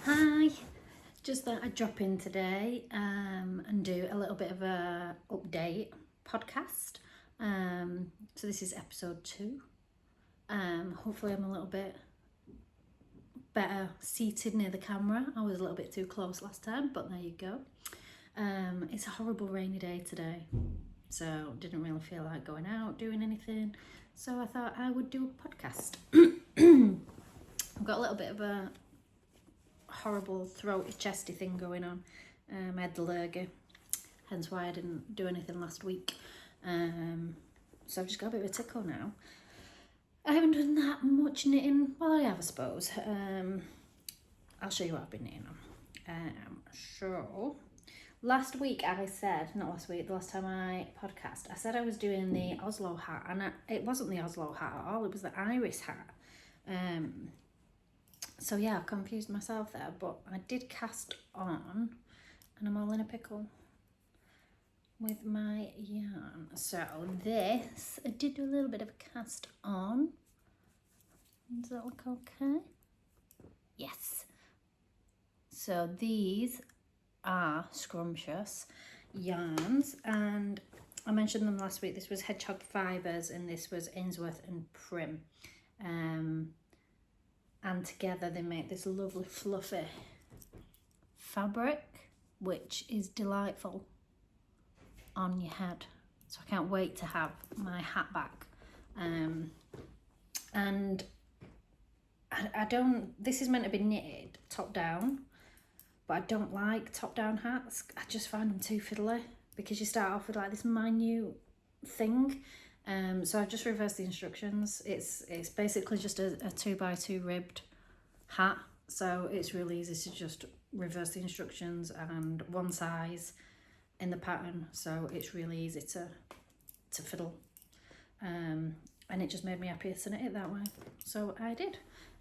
Hi, just thought I'd drop in today and do a little bit of a update podcast. So this is episode 2. Hopefully I'm a little bit better seated near the camera. I was a little bit too close last time, but there you go. It's a horrible rainy day today, so didn't really feel like going out doing anything. So I thought I would do a podcast. I've got a little bit of a horrible throaty chesty thing going on. I had the lurgy, hence why I didn't do anything last week. So I've just got a bit of a tickle now. I haven't done that much knitting. Well, I have, I suppose. I'll show you what I've been knitting on. So last week I said, not last week, the last time I podcast, I said I was doing the Oslo hat, and it wasn't the Oslo hat at all, it was the iris hat. So yeah, I've confused myself there, but I did cast on, and I'm all in a pickle with my yarn. So this, I did do a little bit of a cast on. Does that look okay? Yes. So these are scrumptious yarns, and I mentioned them last week. This was Hedgehog Fibres, and this was Ainsworth and Prim. And together they make this lovely fluffy fabric, which is delightful on your head. So I can't wait to have my hat back. And I don't, this is meant to be knitted top down, but I don't like top down hats. I just find them too fiddly because you start off with like this minute thing. So I've just reversed the instructions. It's basically just a 2x2 ribbed hat, so it's really easy to just reverse the instructions and one size in the pattern, so it's really easy to fiddle. And it just made me happier to knit it that way, so I did.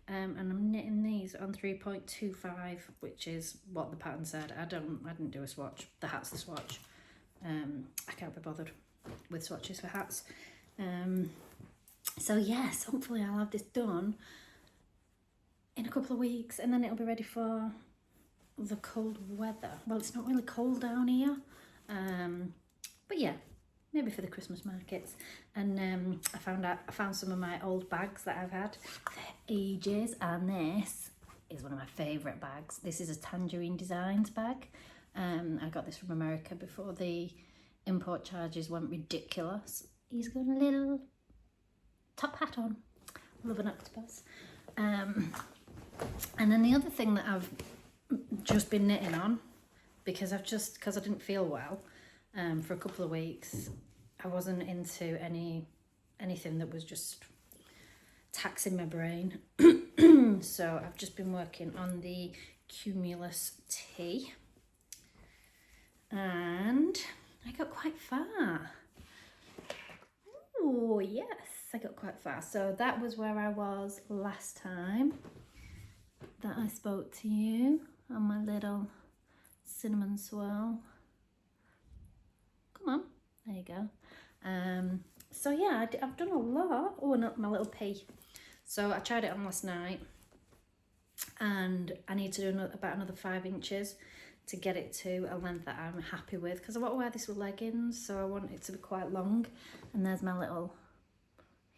And I'm knitting these on 3.25, which is what the pattern said. I didn't do a swatch. The hat's the swatch. I can't be bothered with swatches for hats. So yes, hopefully I'll have this done in a couple of weeks, and then it'll be ready for the cold weather. Well, it's not really cold down here, but yeah, maybe for the Christmas markets. And I found some of my old bags that I've had for ages, and this is one of my favourite bags. This is a Tangerine Designs bag. I got this from America before the import charges went ridiculous. He's got a little top hat on. Love an octopus. And then the other thing that I've just been knitting on, because I didn't feel well for a couple of weeks, I wasn't into anything that was just taxing my brain. So I've just been working on the Cumulus Tea, and I got quite far. Oh yes, I got quite far. So that was where I was last time that I spoke to you on my little cinnamon swirl. Come on, there you go. So yeah, I've done a lot. Oh, and my little pea. So I tried it on last night, and I need to do about another 5 inches to get it to a length that I'm happy with, because I want to wear this with leggings, so I want it to be quite long. And there's my little,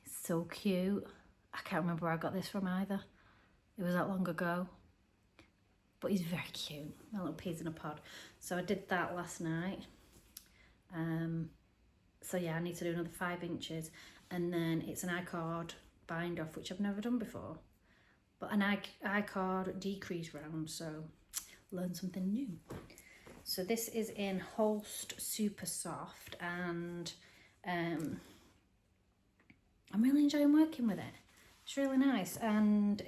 it's so cute. I can't remember where I got this from either. It was that long ago, but he's very cute. My little peas in a pod. So I did that last night. So yeah, I need to do another 5 inches, and then it's an I-cord bind off, which I've never done before, but an I-cord decrease round, so learn something new. So this is in Holst Super Soft, and I'm really enjoying working with it. It's really nice, and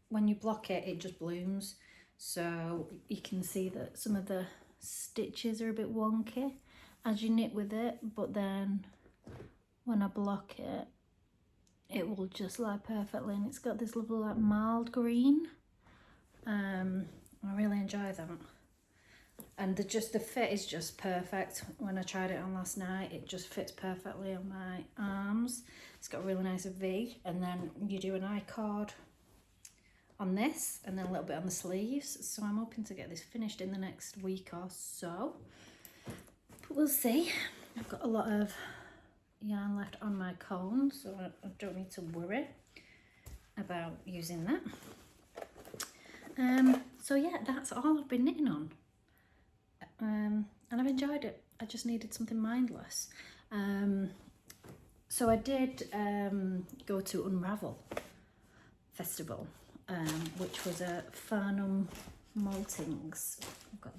when you block it, it just blooms. So you can see that some of the stitches are a bit wonky as you knit with it, but then when I block it, it will just lie perfectly, and it's got this lovely like mild green. I really enjoy them, and the fit is just perfect. When I tried it on last night, it just fits perfectly on my arms. It's got a really nice V, and then you do an I-cord on this, and then a little bit on the sleeves. So I'm hoping to get this finished in the next week or so, but we'll see. I've got a lot of yarn left on my cone, so I don't need to worry about using that. So yeah, that's all I've been knitting on, and I've enjoyed it. I just needed something mindless. So I did go to Unravel Festival, which was at Farnham Maltings. I've got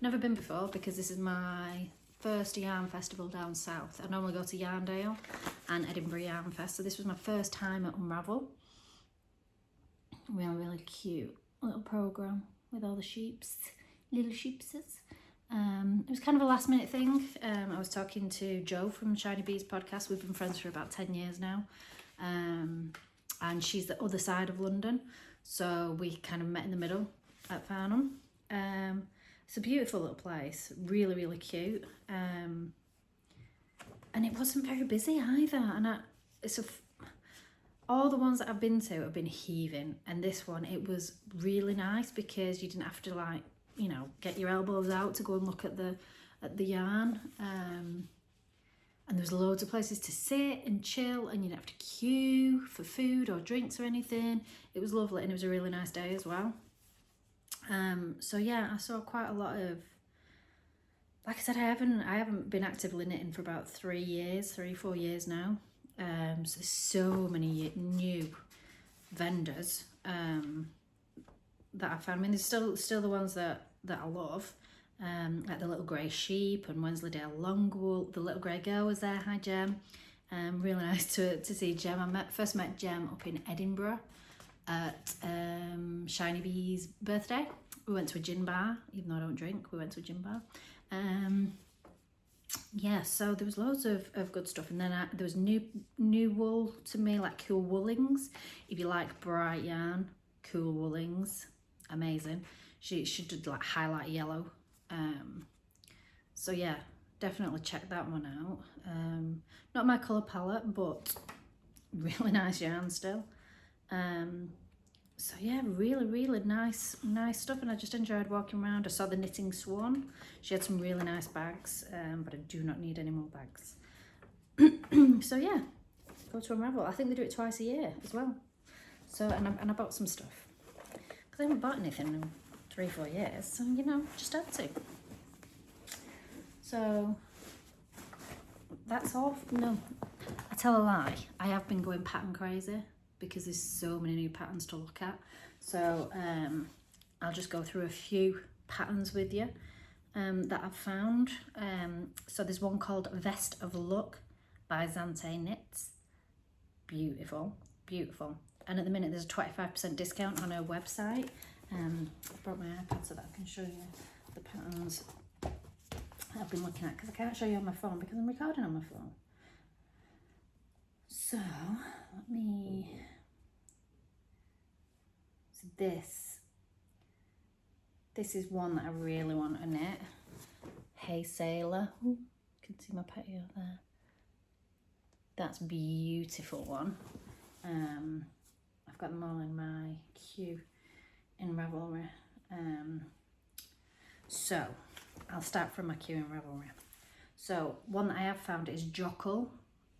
never been before because this is my first yarn festival down south. I normally go to Yarndale and Edinburgh Yarn Fest, so this was my first time at Unravel. Really cute little programme with all the little sheepses. It was kind of a last minute thing. I was talking to Jo from Shiny Bees podcast. We've been friends for about 10 years now. And she's the other side of London. So we kind of met in the middle at Farnham. It's a beautiful little place, really cute. And it wasn't very busy either. And all the ones that I've been to have been heaving. And this one, it was really nice because you didn't have to like, you know, get your elbows out to go and look at the yarn. And there was loads of places to sit and chill, and you didn't have to queue for food or drinks or anything. It was lovely, and it was a really nice day as well. So yeah, I saw quite a lot of, like I said, I haven't been actively knitting for about 3 years, 4 years now. So there's so many new vendors that I found. I mean, there's still the ones that I love, like the Little Grey Sheep and Wensleydale Longwool. The Little Grey Girl was there. Hi, Jem. Really nice to see Jem. I first met Jem up in Edinburgh at Shiny Bee's birthday. We went to a gin bar, even though I don't drink. We went to a gin bar. Yeah, so there was loads of good stuff, and then there was new wool to me, like Cool Woolings. If you like bright yarn, Cool Woolings, amazing. She did like highlight yellow. So yeah, definitely check that one out. Not my colour palette, but really nice yarn still. So yeah, really nice stuff, and I just enjoyed walking around. I saw the Knitting Swan. She had some really nice bags, but I do not need any more bags. So yeah, go to Unravel. I think they do it twice a year as well. So and I bought some stuff because I haven't bought anything in 3-4 years. So you know, just had to. So that's all. No, I tell a lie. I have been going pattern crazy because there's so many new patterns to look at. So I'll just go through a few patterns with you that I've found. So there's one called Vest of Luck by Zante Knits. Beautiful. And at the minute there's a 25% discount on her website. I've brought my iPad so that I can show you the patterns I've been looking at, because I can't show you on my phone because I'm recording on my phone. So let me. So this is one that I really want to knit. Hey Sailor. Ooh, you can see my patio there. That's a beautiful one. I've got them all in my queue in Ravelry. So I'll start from my queue in Ravelry. So one that I have found is Jockle,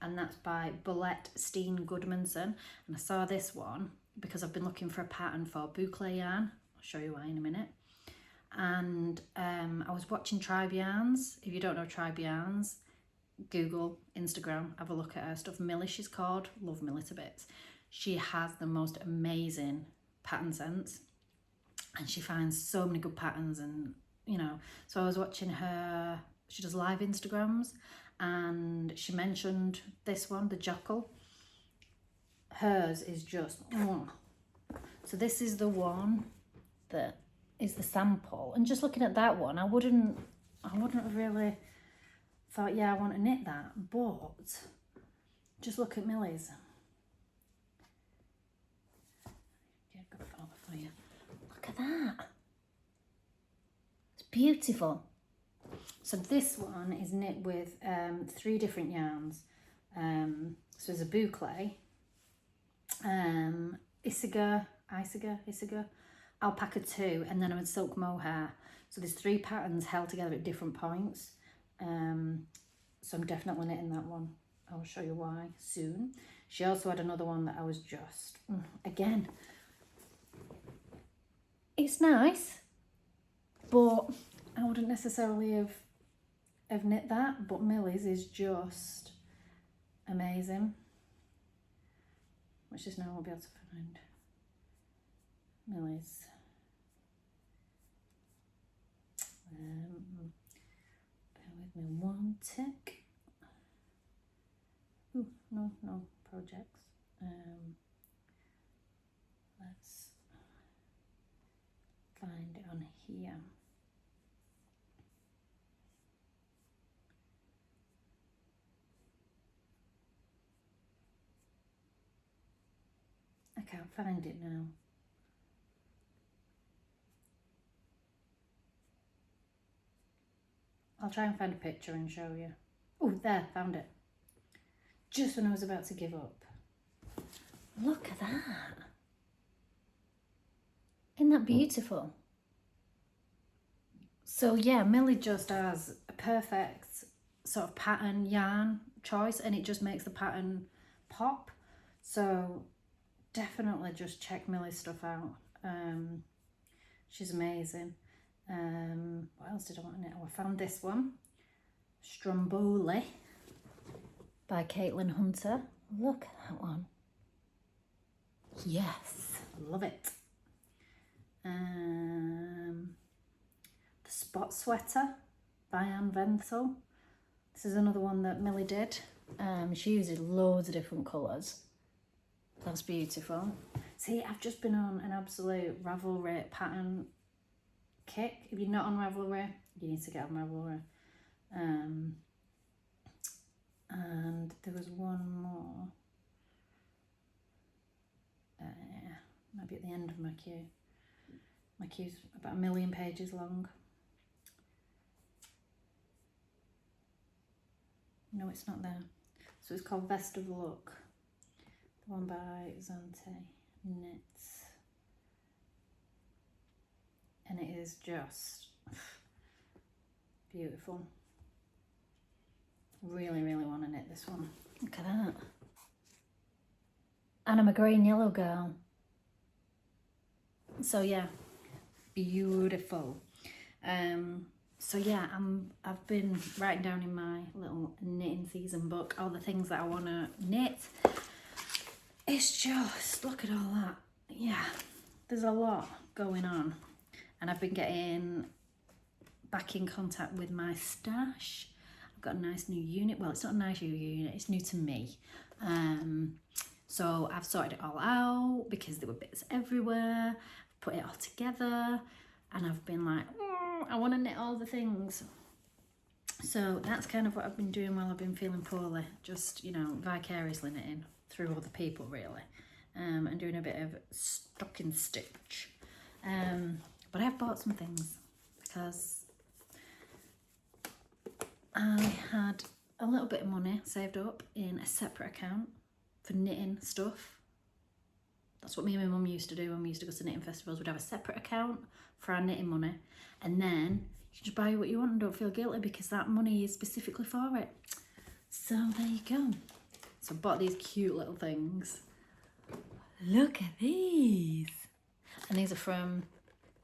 and that's by Bolette Steen Goodmanson. And I saw this one because I've been looking for a pattern for boucle yarn. I'll show you why in a minute. And I was watching Tribe Yarns. If you don't know Tribe Yarns, Google, Instagram, have a look at her stuff. Millie, she's called. Love Millie to bits. She has the most amazing pattern sense, and she finds so many good patterns. And you know, so I was watching her. She does live Instagrams, and she mentioned this one, the Jockle. Hers is just so this is the one that is the sample, and just looking at that one, I wouldn't have really thought, yeah, I want to knit that, but just look at Millie's. Yeah, I've got it over for you. Look at that. It's beautiful. So this one is knit with 3 different yarns. So there's a boucle, Isaga, Isager, alpaca 2, and then I'm in silk mohair. So there's 3 patterns held together at different points. So I'm definitely knitting that one. I'll show you why soon. She also had another one that I was just, again, it's nice, but I wouldn't necessarily have knit that, but Millie's is just amazing. Which is now I'll be able to find Millie's. Bear with me one tick. Ooh, no projects. Let's find it on here. I can't find it now. I'll try and find a picture and show you. Oh, there, found it. Just when I was about to give up. Look at that. Isn't that beautiful? So yeah, Millie just has a perfect sort of pattern yarn choice, and it just makes the pattern pop. So definitely just check Millie's stuff out. She's amazing. What else did I want to knit? Oh, I found this one, Stromboli by Caitlin Hunter. Look at that one. Yes, love it. The Spot Sweater by Anne Venthal. This is another one that Millie did. She uses loads of different colours. That's beautiful. See, I've just been on an absolute Ravelry pattern kick. If you're not on Ravelry, you need to get on Ravelry. And there was one more. Might be at the end of my queue. My queue's about 1 million pages long. No, it's not there. So it's called Vest of Luck. The one by Zante Knits. And it is just beautiful. Really, really want to knit this one. Look at that. And I'm a green yellow girl. So yeah, beautiful. So yeah, I've been writing down in my little knitting season book all the things that I want to knit. It's just, look at all that. Yeah, there's a lot going on. And I've been getting back in contact with my stash. I've got a nice new unit. Well, it's not a nice new unit, it's new to me. So I've sorted it all out because there were bits everywhere. I've put it all together and I've been like, I want to knit all the things. So that's kind of what I've been doing while I've been feeling poorly. Just, you know, vicariously knitting through other people really. And doing a bit of stocking stitch. But I have bought some things because I had a little bit of money saved up in a separate account for knitting stuff. That's what me and my mum used to do when we used to go to knitting festivals. We'd have a separate account for our knitting money, and then you can just buy what you want and don't feel guilty because that money is specifically for it. So there you go. So I bought these cute little things. Look at these. And these are from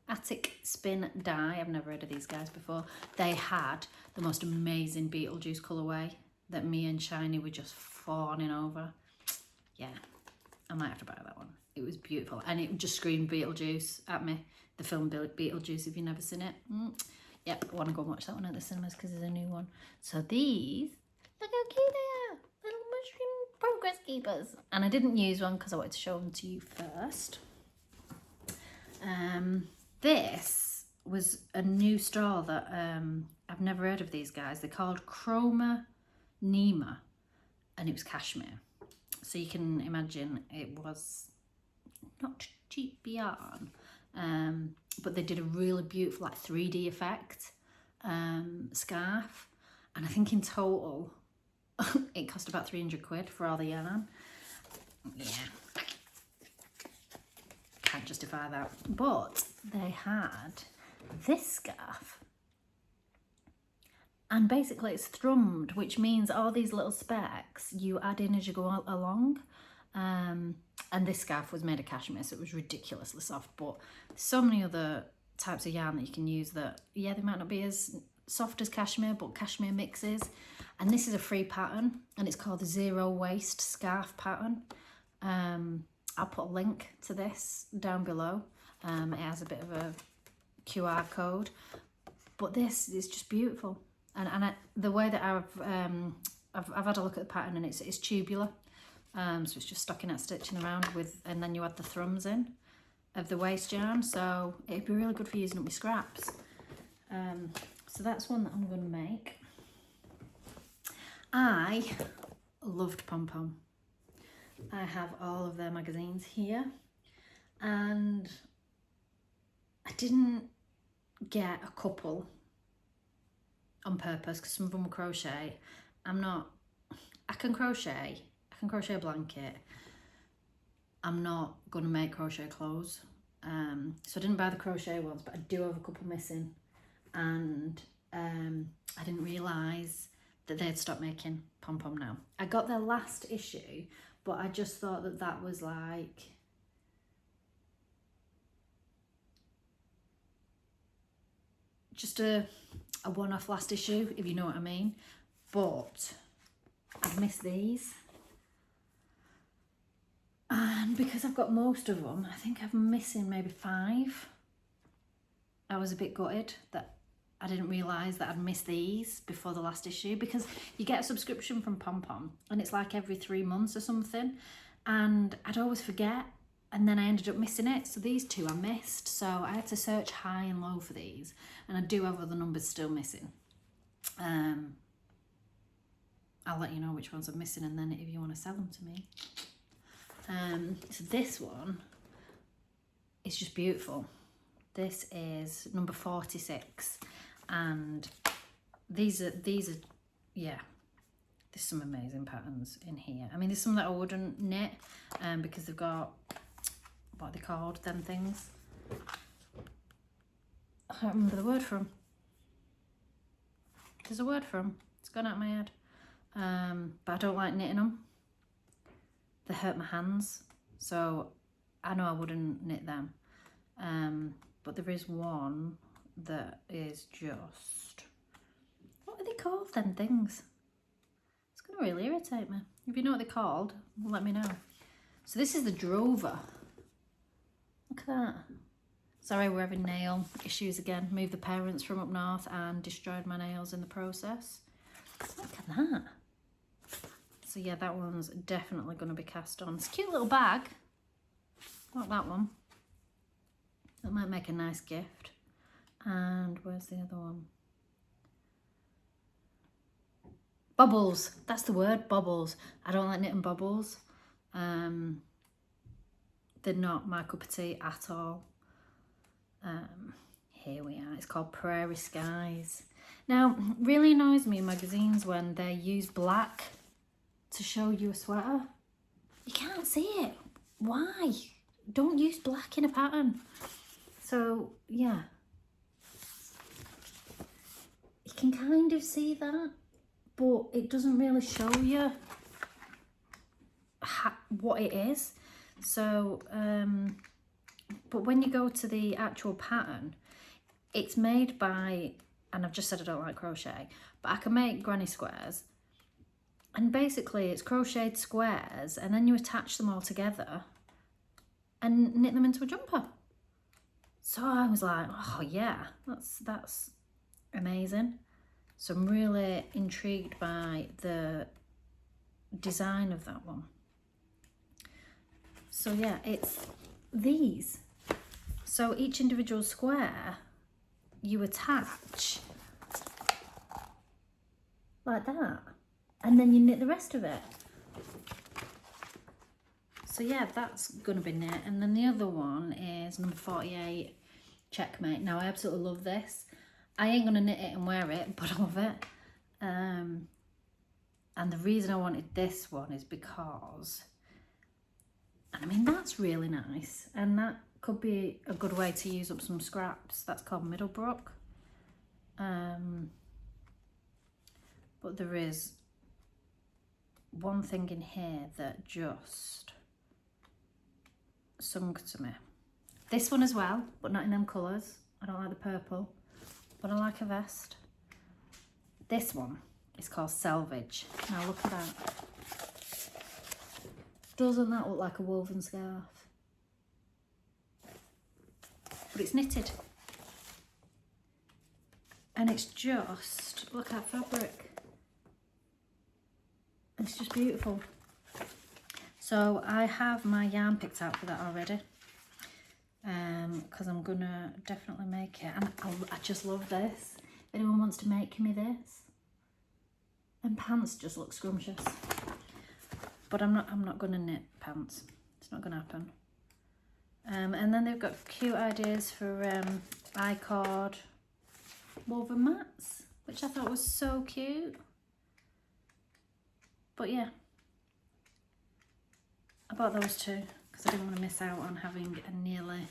Attic Spin Dye. I've never heard of these guys before. They had the most amazing Beetlejuice colourway that me and Shiny were just fawning over. Yeah, I might have to buy that one. It was beautiful and it just screamed Beetlejuice at me. The film Beetlejuice, if you've never seen it. Yep, I want to go and watch that one at the cinemas because there's a new one. So these, look how cute they are. Little mushroom progress keepers. And I didn't use one because I wanted to show them to you first. This was a new store that I've never heard of these guys. They're called Chroma Nema and it was cashmere. So you can imagine it was not cheap yarn, but they did a really beautiful like 3D effect scarf, and I think in total it cost about 300 quid for all the yarn. Yeah, can't justify that. But they had this scarf, and basically it's thrummed, which means all these little specks you add in as you go along. And this scarf was made of cashmere, so it was ridiculously soft. But so many other types of yarn that you can use that, yeah, they might not be as soft as cashmere, but cashmere mixes. And this is a free pattern, and it's called the Zero Waste Scarf pattern. I'll put a link to this down below. It has a bit of a QR code, but this is just beautiful. And the way that I've had a look at the pattern, and it's tubular. So it's just stockinette stitching around with, and then you add the thrums in of the waste yarn, so it'd be really good for using up your scraps. So that's one that I'm going to make. I loved Pom Pom. I have all of their magazines here, and I didn't get a couple on purpose because some of them were crochet. I can crochet a blanket. I'm not going to make crochet clothes. So I didn't buy the crochet ones, but I do have a couple missing. And I didn't realise that they'd stopped making Pom Pom now. I got their last issue, but I just thought that that was like... just a one-off last issue, if you know what I mean. But I've missed these. And because I've got most of them, I think I'm missing maybe 5. I was a bit gutted that I didn't realise that I'd missed these before the last issue, because you get a subscription from Pom Pom and it's like every 3 months or something, and I'd always forget, and then I ended up missing it. So these 2 I missed, so I had to search high and low for these, and I do have other numbers still missing. I'll let you know which ones I'm missing, and then if you want to sell them to me. So this one is just beautiful. This is number 46, and these are yeah, there's some amazing patterns in here. I mean, there's some that I wouldn't knit because they've got, what are they called, them things? I can't remember the word for them. There's a word for them. It's gone out of my head. But I don't like knitting them. They hurt my hands, so I know I wouldn't knit them. But there is one that is just, what are they called, them things? It's going to really irritate me. If you know what they're called, let me know. So this is the Drover. Look at that. Sorry, we're having nail issues again. Moved the parents from up north and destroyed my nails in the process. Look at that. So yeah, that one's definitely going to be cast on. It's a cute little bag. Like that one. That might make a nice gift. And where's the other one? Bubbles. That's the word, bubbles. I don't like knitting bubbles. They're not my cup of tea at all. Here we are. It's called Prairie Skies. Now, really annoys me in magazines when they use black to show you a sweater. You can't see it. Why? Don't use black in a pattern. So yeah, you can kind of see that, but it doesn't really show you what it is. So but when you go to the actual pattern, it's made by, and I've just said I don't like crochet, but I can make granny squares. And basically it's crocheted squares, and then you attach them all together and knit them into a jumper. So I was like, oh yeah, that's amazing. So I'm really intrigued by the design of that one. So yeah, it's these. So each individual square you attach like that, and then you knit the rest of it. So yeah, that's gonna be knit. And then the other one is number 48, Checkmate. Now I absolutely love this. I ain't gonna knit it and wear it, but I love it. And the reason I wanted this one is because, and I mean, that's really nice, and that could be a good way to use up some scraps. That's called Middlebrook. But there is one thing in here that just sung to me. This one as well, but not in them colours. I don't like the purple, but I like a vest. This one is called Selvage. Now look at that. Doesn't that look like a woven scarf? But it's knitted. And it's just, look at that fabric. It's just beautiful. So I have my yarn picked out for that already. Because I'm gonna definitely make it. And I just love this. If anyone wants to make me this. And pants just look scrumptious. But I'm not gonna knit pants. It's not gonna happen. And then they've got cute ideas for I-cord woven mats, which I thought was so cute. But yeah, I bought those two because I didn't want to miss out on having a nearly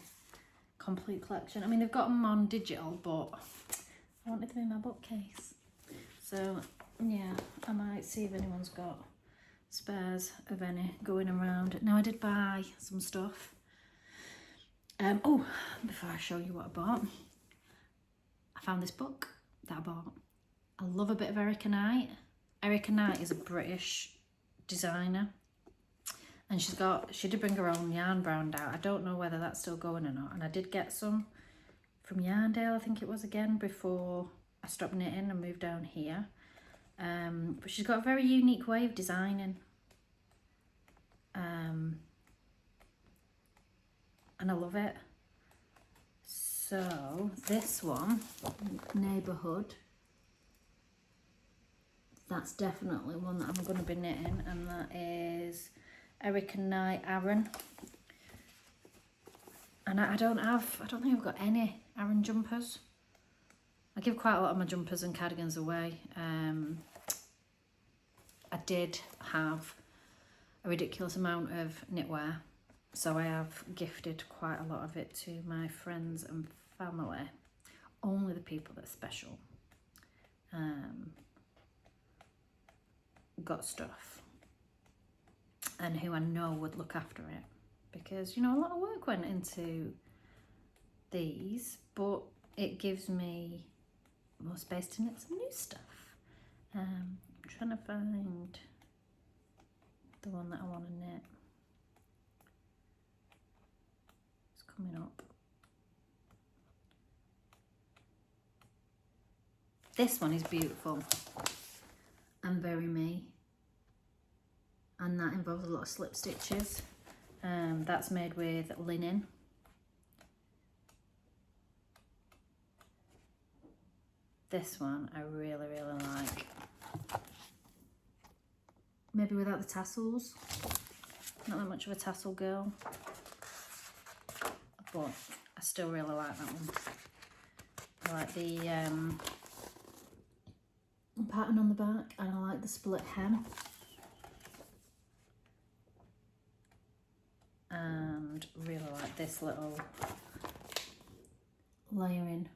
complete collection. I mean, they've got them on digital, but I wanted them in my bookcase. So yeah, I might see if anyone's got spares of any going around. Now I did buy some stuff. Oh, before I show you what I bought, I found this book that I bought. I love a bit of Erica Knight. Erica Knight is a British designer, and she did bring her own yarn brand out. I don't know whether that's still going or not. And I did get some from Yarndale, I think it was, again, before I stopped knitting and moved down here. But she's got a very unique way of designing. And I love it. So this one, Neighbourhood, that's definitely one that I'm going to be knitting, and that is Erica Knight Aran. And I don't think I've got any Aran jumpers. I give quite a lot of my jumpers and cardigans away. I did have a ridiculous amount of knitwear, so I have gifted quite a lot of it to my friends and family. Only the people that are special got stuff, and who I know would look after it, because, you know, a lot of work went into these, but it gives me more space to knit some new stuff. I'm trying to find the one that I want to knit. It's coming up. This one is beautiful and very me, and that involves a lot of slip stitches. That's made with linen. This one I really, really like. Maybe without the tassels. Not that much of a tassel girl, but I still really like that one. I like the pattern on the back, and I like the split hem. And really like this little layering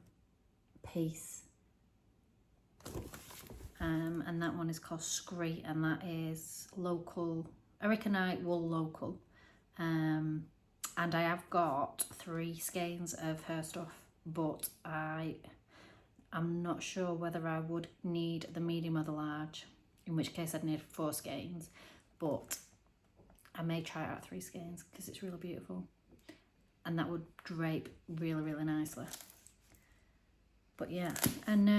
piece. And that one is called Scree, and that is local, Erica Knight wool local. And I have got 3 skeins of her stuff, but I'm not sure whether I would need the medium or the large, in which case I'd need 4 skeins, but I may try out 3 skeins because it's really beautiful, and that would drape really, really nicely. But yeah, and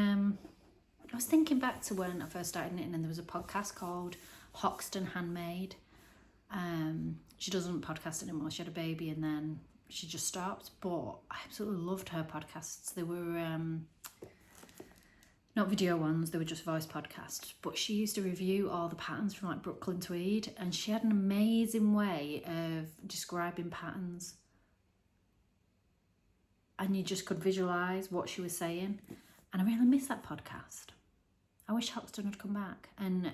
I was thinking back to when I first started knitting, and there was a podcast called Hoxton Handmade. She doesn't podcast anymore. She had a baby and then she just stopped, but I absolutely loved her podcasts. They were not video ones, they were just voice podcasts, but she used to review all the patterns from like Brooklyn Tweed, and she had an amazing way of describing patterns, and you just could visualise what she was saying, and I really miss that podcast. I wish Hoxton had come back. And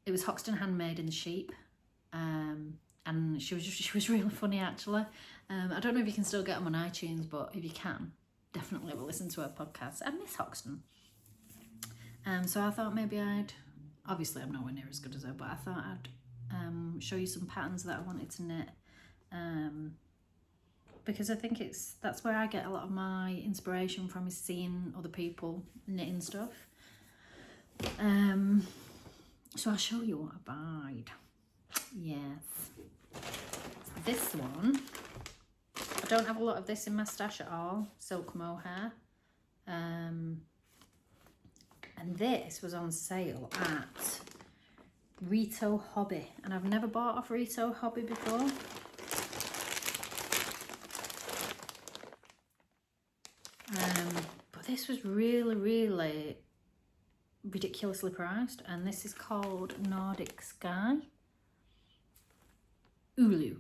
it was Hoxton Handmade in the Sheep, and she was really funny actually. I don't know if you can still get them on iTunes, but if you can, definitely have a listen to her podcast. And Miss Hoxton. So I thought maybe obviously I'm nowhere near as good as her, but I thought I'd show you some patterns that I wanted to knit. Because I think that's where I get a lot of my inspiration from, is seeing other people knitting stuff. So I'll show you what I buyed. Yes. This one, I don't have a lot of this in my stash at all, silk mohair. And this was on sale at Rito Hobby, and I've never bought off Rito Hobby before. But this was really, really ridiculously priced, and this is called Nordic Sky Ulu.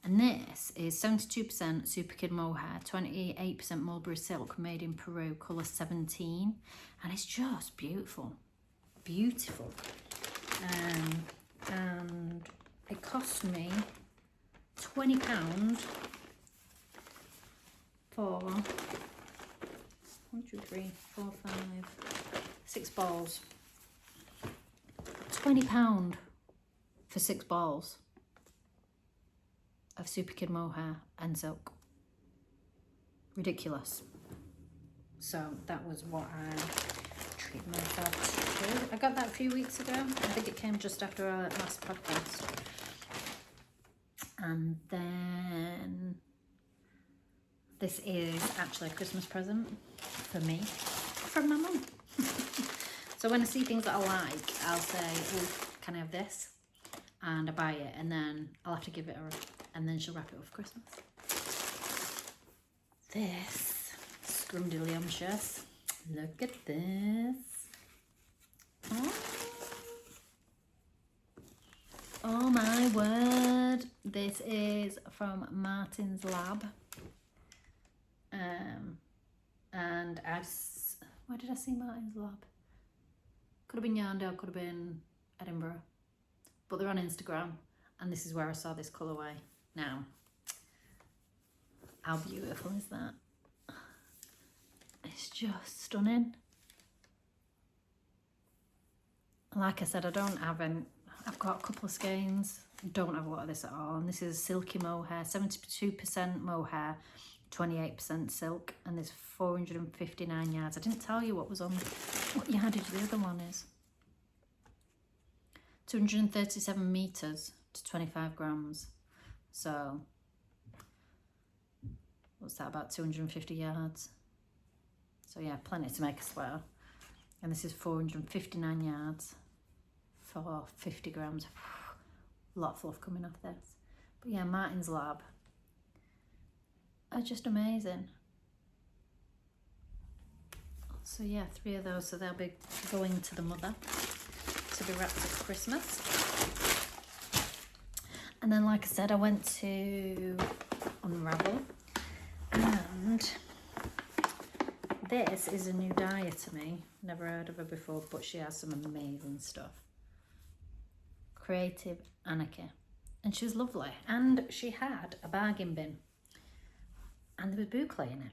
And this is 72% Super Kid mohair, 28% mulberry silk, made in Peru, colour 17. And it's just beautiful. Beautiful. And it cost me £20 for 1, 2, 3, 4, 5, 6 balls. £20 for 6 balls of Super Kid mohair and silk. Ridiculous. So that was what I treated myself to. I got that a few weeks ago. I think it came just after our last podcast. And then this is actually a Christmas present for me from my mum. So when I see things that I like, I'll say, oh, can I have this? And I buy it, and then I'll have to give it her, and then she'll wrap it up for Christmas. This scrumdiddlyumptious. Look at this. Oh my word. This is from Martin's Lab. And where did I see Martin's Lab? Could have been Yarndale, could have been Edinburgh. But they're on Instagram, and this is where I saw this colourway. Now, how beautiful is that? It's just stunning. Like I said, I've got a couple of skeins. Don't have a lot of this at all. And this is silky mohair, 72% mohair, 28% silk, and there's 459 yards. I didn't tell you what yardage the other one is. 237 meters to 25 grams. So what's that, about 250 yards? So yeah, plenty to make a sweater. And this is 459 yards for 50 grams. A lot of fluff coming off this. But yeah, Martin's Lab are just amazing. So yeah, 3 of those. So they'll be going to the mother to be wrapped for Christmas. And then, like I said, I went to Unravel, and this is a new dyer to me. Never heard of her before, but she has some amazing stuff. Creative Anarchy. And she was lovely. And she had a bargain bin, and there was boucle in it.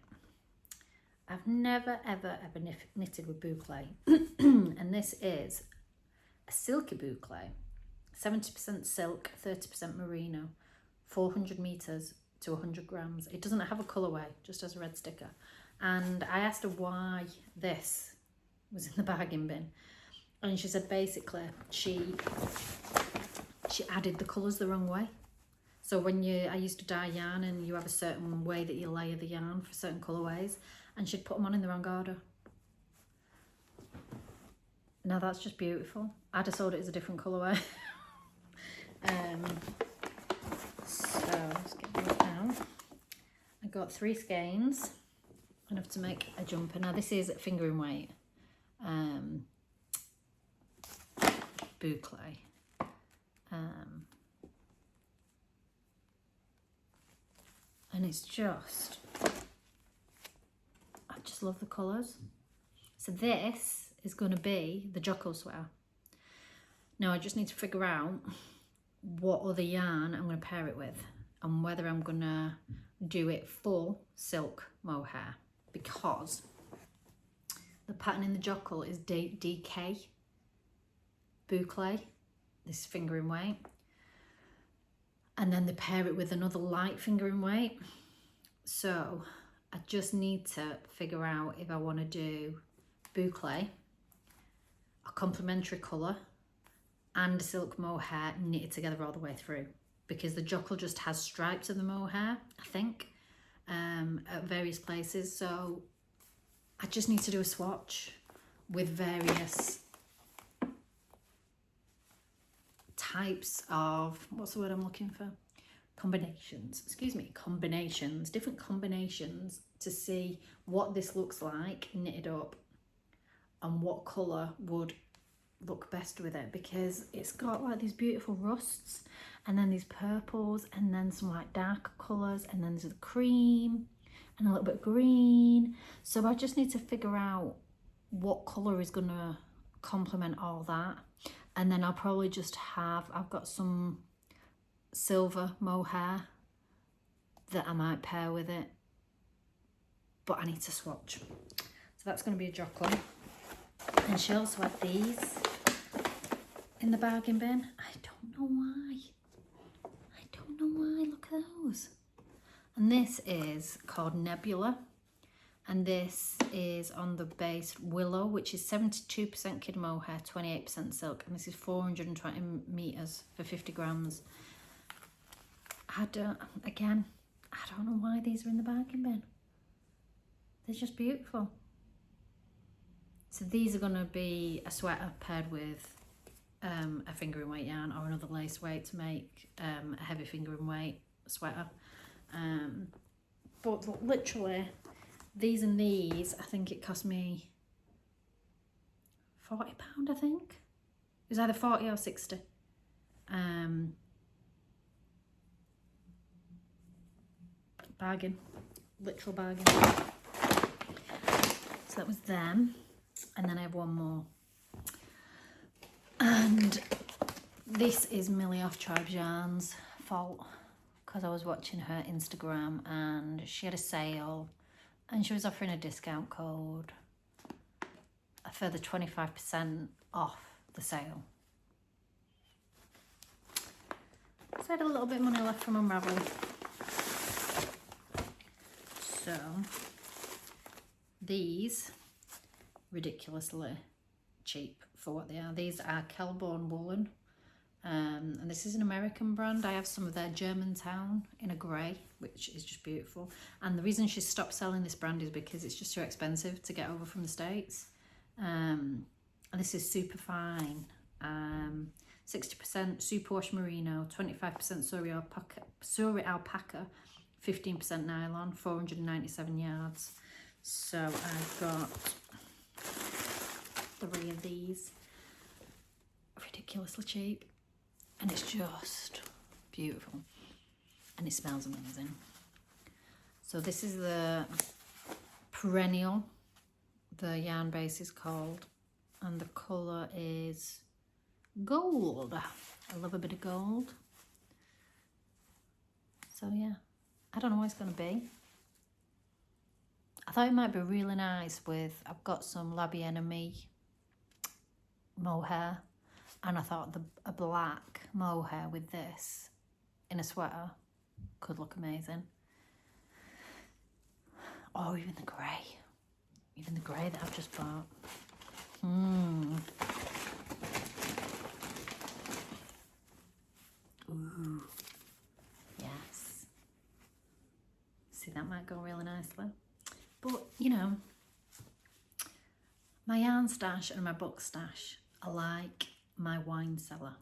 I've never, ever knitted with boucle. And this is a silky boucle, 70% silk, 30% merino, 400 meters to 100 grams. It doesn't have a colourway, just has a red sticker. And I asked her why this was in the bargain bin, and she said basically she added the colours the wrong way. So when I used to dye yarn, and you have a certain way that you layer the yarn for certain colourways, and she'd put them on in the wrong order. Now that's just beautiful. I'd have sold it as a different colourway. So let's get those out. I got 3 skeins, enough to make a jumper. Now this is fingering weight boucle. And it's just, I just love the colours. So this is going to be the Jocko sweater. Now I just need to figure out what other yarn I'm going to pair it with. on whether I'm gonna do it full silk mohair, because the pattern in the jockle is DK boucle, this fingering weight, and then they pair it with another light fingering weight. So I just need to figure out if I want to do boucle, a complementary colour, and silk mohair knitted together all the way through, because the jockle just has stripes of the mohair, I think, at various places. So I just need to do a swatch with various types of, what's the word I'm looking for? Combinations, different combinations, to see what this looks like knitted up and what colour would look best with it, because it's got like these beautiful rusts and then these purples and then some like darker colours, and then there's the cream and a little bit of green. So I just need to figure out what colour is going to complement all that. And then I'll probably just have, I've got some silver mohair that I might pair with it, but I need to swatch. So that's going to be a jockle. And she also had these in the bargain bin. I don't know why. Look at those. And this is called Nebula. And this is on the base Willow, which is 72% kid mohair, 28% silk. And this is 420 meters for 50 grams. I don't know why these are in the bargain bin. They're just beautiful. So these are going to be a sweater paired with a fingering weight yarn or another lace weight to make a heavy fingering weight sweater. But literally, these and these, I think it cost me £40, I think. It was either 40 or 60. Bargain, literal bargain. So that was them. And then I have one more. And this is Millie off Tribes Yarn's fault, because I was watching her Instagram and she had a sale and she was offering a discount code, a further 25% off the sale. So I had a little bit of money left from Unravel. So these, ridiculously cheap for what they are. These are Kelborn Woolen, and this is an American brand. I have some of their Germantown in a grey, which is just beautiful. And the reason she stopped selling this brand is because it's just too expensive to get over from the States. And this is super fine. 60% superwash merino, 25% Suri alpaca, 15% nylon, 497 yards. So I've got 3 of these, ridiculously cheap, and it's just beautiful and it smells amazing. So this is the Perennial, the yarn base is called, and the colour is gold. I love a bit of gold. So yeah, I don't know what it's going to be. I thought it might be really nice with, I've got some La Bien Aimée mohair, and I thought a black mohair with this in a sweater could look amazing. Or even the grey that I've just bought. Ooh, yes. See, that might go really nicely. But, you know, my yarn stash and my book stash are like my wine cellar.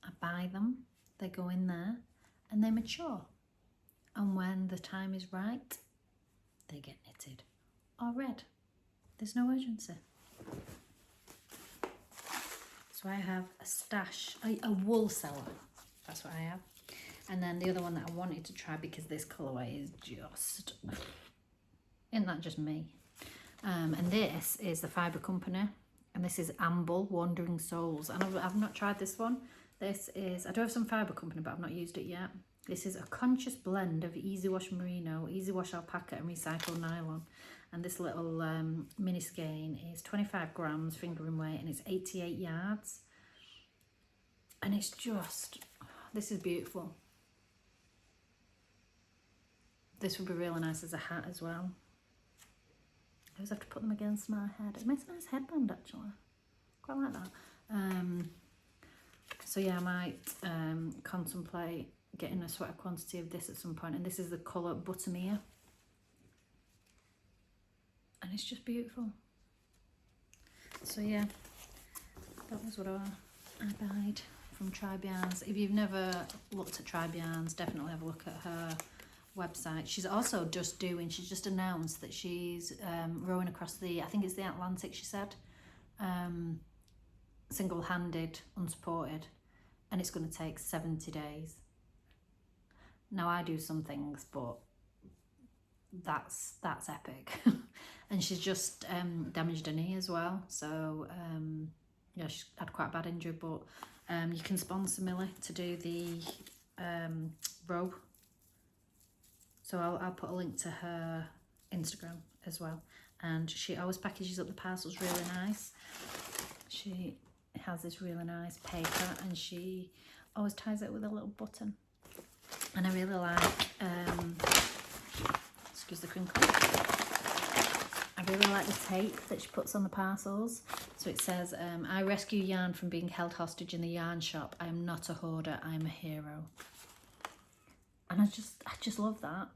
I buy them, they go in there, and they mature. And when the time is right, they get knitted or read. There's no urgency. So I have a stash, a wool cellar. That's what I have. And then the other one that I wanted to try, because this colourway is just, isn't that just me? And this is the Fibre Company, and this is Amble Wandering Souls, and I've not tried this one. This is, I do have some Fibre Company, but I've not used it yet. This is a conscious blend of easy wash merino, easy wash alpaca and recycled nylon. And this little mini skein is 25 grams fingering weight and it's 88 yards. And it's just, this is beautiful. This would be really nice as a hat as well. I always have to put them against my head. It makes a nice headband actually. Quite like that. So yeah, I might contemplate getting a sweater quantity of this at some point. And this is the colour Buttermere. And it's just beautiful. So yeah, that was what I buyed from Tribe Yarns. If you've never looked at Tribe Yarns, definitely have a look at her website. She's also she's just announced that she's rowing across I think it's the Atlantic, she said, single-handed, unsupported, and it's going to take 70 days. Now I do some things, but that's epic. And she's just damaged her knee as well, so yeah, she had quite a bad injury, but you can sponsor Millie to do the row. So I'll put a link to her Instagram as well. And she always packages up the parcels really nice. She has this really nice paper and she always ties it with a little button. And I really like, excuse the crinkle, I really like the tape that she puts on the parcels. So it says, I rescue yarn from being held hostage in the yarn shop. I am not a hoarder, I am a hero. And I just love that.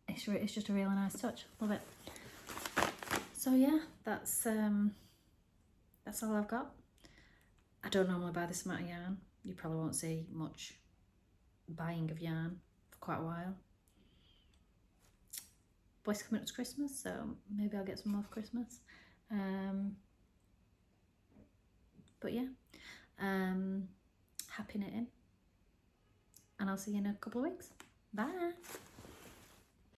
It's just a really nice touch. Love it. So yeah, that's all I've got. I don't normally buy this amount of yarn. You probably won't see much buying of yarn for quite a while. Boys coming up to Christmas, so maybe I'll get some more for Christmas. But yeah, happy knitting, and I'll see you in a couple of weeks. Bye.